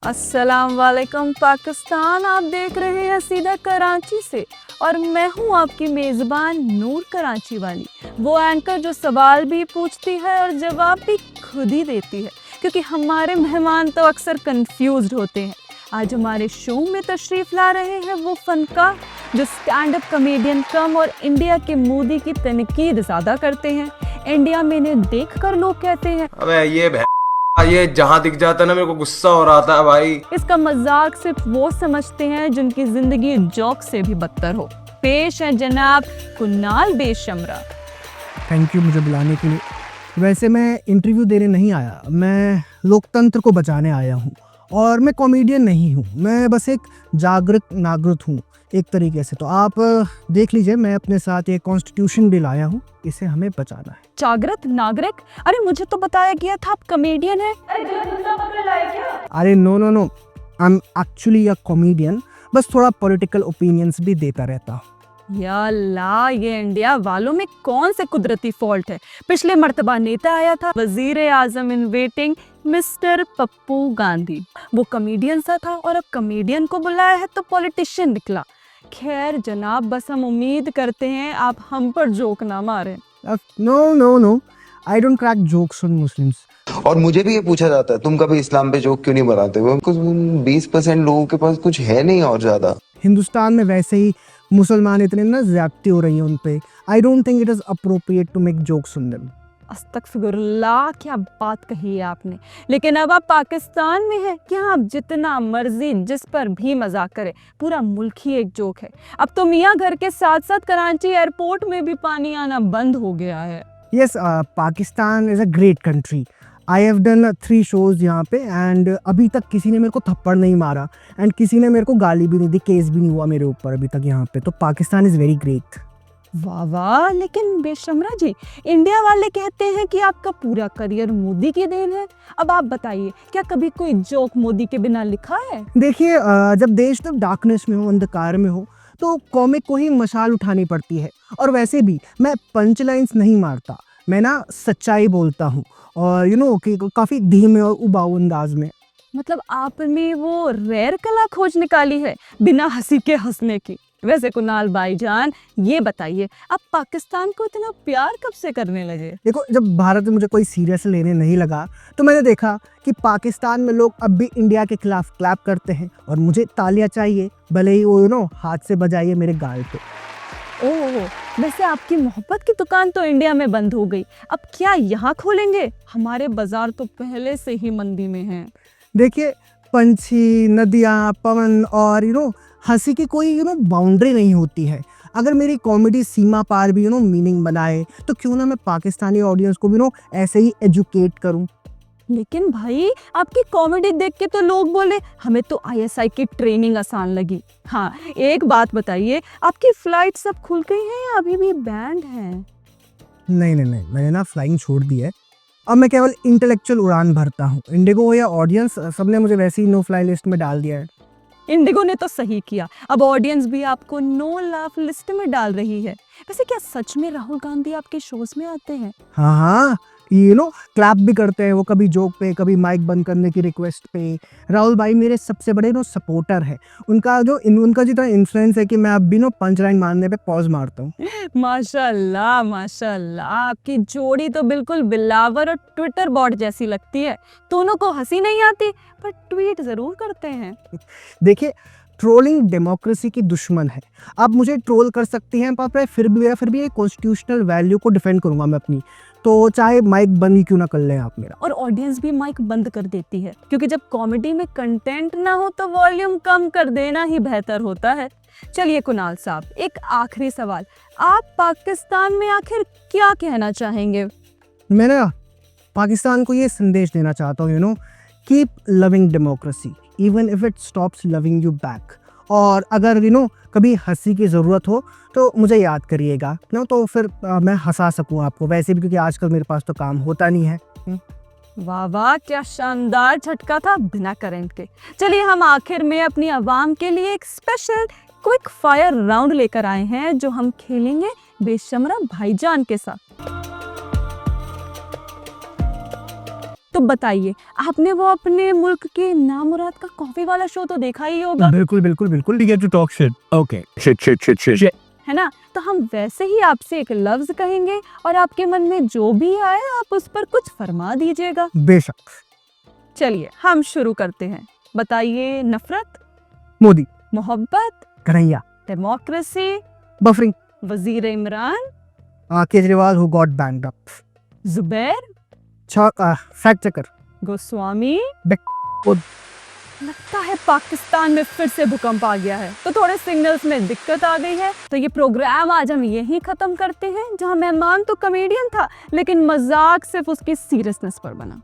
अस्सलाम वालेकुम पाकिस्तान, आप देख रहे हैं सीधा कराची से और मैं हूं आपकी मेज़बान नूर कराची वाली, वो एंकर जो सवाल भी पूछती है और जवाब भी खुद ही देती है, क्योंकि हमारे मेहमान तो अक्सर कंफ्यूज्ड होते हैं। आज हमारे शो में तशरीफ़ ला रहे हैं वो फनकार जो स्टैंड अप कॉमेडियन कम और इंडिया के मोदी की तनकीद ज़्यादा करते हैं। इंडिया में इन्हें देख कर लोग कहते हैं अबे ये जहाँ दिख जाता है ना मेरे को गुस्सा हो रहा था भाई। इसका मजाक सिर्फ वो समझते हैं जिनकी जिंदगी जोक से भी बदतर हो। पेश है जनाब कुनाल बेशमरा। थैंक यू मुझे बुलाने के लिए। वैसे मैं इंटरव्यू देने नहीं आया, मैं लोकतंत्र को बचाने आया हूँ और मैं कॉमेडियन नहीं हूँ, मैं बस एक जागरूक नागरिक हूँ एक तरीके से। तो आप देख लीजिए, मैं अपने साथ एक कॉन्स्टिट्यूशन बिल लाया हूँ, इसे हमें बचाना है। जागृत नागरिक? अरे मुझे तो बताया गया था आप कॉमेडियन हैं। अरे no, I am actually a comedian, बस थोड़ा पॉलिटिकल ओपिनियंस भी देता रहता हूँ। या अल्लाह, ये इंडिया वालों में कौन से कुदरती फॉल्ट है। पिछले मर्तबा नेता आया था वजीर आजम in waiting mister Pappu Gandhi, वो कॉमेडियन सा था और अब कॉमेडियन को बुलाया है तो पॉलिटिशियन निकला। खैर जनाब, बस हम उम्मीद करते हैं आप हम पर जोक ना मारें। No, I don't crack jokes on Muslims. और मुझे भी ये पूछा जाता है तुम कभी इस्लाम पे जोक क्यों नहीं बनाते हो? 20% लोगों के पास कुछ है नहीं और ज्यादा। हिंदुस्तान में वैसे ही मुसलमान इतने ना ज्यादती हो रही है उन पे। I don't think it is appropriate to make jokes on them. अस्तगफिरुल्लाह, क्या बात कही है आपने। लेकिन अब आप पाकिस्तान में हैं कि आप जितना मर्जी जिस पर भी मजाक करें, पूरा मुल्क ही एक जोक है। अब तो मियाँ घर के साथ साथ कराची एयरपोर्ट में भी पानी आना बंद हो गया है। Yes, Pakistan is a great country. I have done 3 shows यहाँ पे एंड अभी तक किसी ने मेरे को थप्पड़ नहीं मारा एंड किसी ने मेरे को गाली भी नहीं दी, केस भी नहीं हुआ मेरे ऊपर अभी तक यहाँ पे। तो पाकिस्तान इज़ वेरी ग्रेट। वाह वाह, लेकिन बेशमरा जी, इंडिया वाले कहते हैं कि आपका पूरा करियर मोदी की देन है। अब आप बताइए, क्या कभी कोई जोक मोदी के बिना लिखा है? देखिए, जब देश जब डार्कनेस में हो, अंधकार में हो, तो कॉमिक को ही मशाल उठानी पड़ती है। और वैसे भी मैं पंच लाइन्स नहीं मारता, मैं ना सच्चाई बोलता हूँ और कि काफ़ी धीमे और उबाऊ अंदाज में। मतलब आपने वो रेयर कला खोज निकाली है बिना हंसी के हंसने की। वैसे कुनाल भाईजान, ये बताइए, आप पाकिस्तान को इतना प्यार कब से करने लगे? देखो, जब भारत में मुझे कोई सीरियस लेने नहीं लगा तो मैंने देखा कि पाकिस्तान में लोग अब भी इंडिया के खिलाफ क्लैप करते हैं और मुझे तालियां चाहिए, भले ही वो हाथ से बजाइए मेरे गाल पे। ओह, वैसे आपकी मोहब्बत की दुकान तो इंडिया में बंद हो गई, अब क्या यहाँ खोलेंगे? हमारे बाजार तो पहले से ही मंदी में हैं। देखिए, पंछी, नदियाँ, पवन और हंसी की कोई बाउंड्री नहीं होती है। अगर मेरी कॉमेडी सीमा पार भी मीनिंग बनाए तो क्यों ना मैं पाकिस्तानी ऑडियंस को भी ऐसे ही एजुकेट करूं। लेकिन भाई, आपकी कॉमेडी देख के तो लोग बोले हमें तो ISI की ट्रेनिंग आसान लगी। हाँ, एक बात बताइए, आपकी फ्लाइट सब खुल गई हैं या अभी भी बैंड है? नहीं, मैंने ना फ्लाइंग छोड़ दी है। अब मैं केवल इंटेलेक्चुअल उड़ान भरता हूँ। इंडिगो या ऑडियंस सबने मुझे वैसे ही नो फ्लाई लिस्ट में डाल दिया है। इंडिगो ने तो सही किया, अब ऑडियंस भी आपको नो लाफ लिस्ट में डाल रही है। वैसे क्या सच में राहुल गांधी आपके शोज में आते हैं? हाँ, क्लैप भी करते हैं वो, कभी जोक पे, कभी माइक बंद करने की रिक्वेस्ट पे। राहुल भाई मेरे सबसे बड़े सपोर्टर है। उनका जितना इन्फ्लुएंस है कि मैं अब भी पंच लाइन मारने पे पॉज मारता हूँ। माशाल्लाह माशाल्लाह, आपकी जोड़ी तो बिल्कुल बिलावर और ट्विटर बॉट जैसी लगती है। दोनों को हंसी नहीं आती पर ट्वीट जरूर करते हैं। देखिए, ट्रोलिंग डेमोक्रेसी की दुश्मन है। आप मुझे ट्रोल कर सकती हैं पर फिर भी एक कॉन्स्टिट्यूशनल वैल्यू को डिफेंड करूंगा मैं अपनी। तो चाहे माइक बंद ही क्यों ना कर लें आप मेरा। और ऑडियंस भी माइक बंद कर देती है, क्योंकि जब कॉमेडी में कंटेंट ना हो तो वॉल्यूम कम कर देना ही बेहतर होता है। चलिए कुनाल साहब, एक आखिरी सवाल, आप पाकिस्तान में आखिर क्या कहना चाहेंगे? मैं ना पाकिस्तान को ये संदेश देना चाहता हूँ, keep loving democracy even if it stops loving you back. और अगर कभी हंसी की ज़रूरत हो तो मुझे याद करिएगा ना, तो फिर मैं हंसा सकूँ आपको, वैसे भी क्योंकि आजकल मेरे पास तो काम होता नहीं है। वाह वाह, क्या शानदार झटका था बिना करंट के। चलिए, हम आखिर में अपनी आवाम के लिए एक स्पेशल क्विक फायर राउंड लेकर आए हैं जो हम खेलेंगे बेशमरा भाईजान के साथ। तो बताइए, आपने वो अपने मुल्क के नामुराद का कॉफी वाला शो तो देखा ही होगा, बिल्कुल बिल्कुल बिल्कुल, you get to talk shit. Okay. Shit. है ना? तो हम वैसे ही आपसे एक लफ्ज कहेंगे और आपके मन में जो भी आए आप उस पर कुछ फरमा दीजिएगा। बेशक। चलिए हम शुरू करते हैं। बताइए, नफरत, मोदी, मोहब्बत, कन्हैया, डेमोक्रेसी, बफरिंग, वजीर Imran, Kejriwal who got banged up, Zubair, fact checker, Goswami. खुद। लगता है पाकिस्तान में फिर से भूकंप आ गया है, तो थोड़े सिग्नल्स में दिक्कत आ गई है। तो ये प्रोग्राम आज हम यहीं खत्म करते हैं, जहां मेहमान तो कॉमेडियन था लेकिन मजाक सिर्फ उसकी सीरियसनेस पर बना।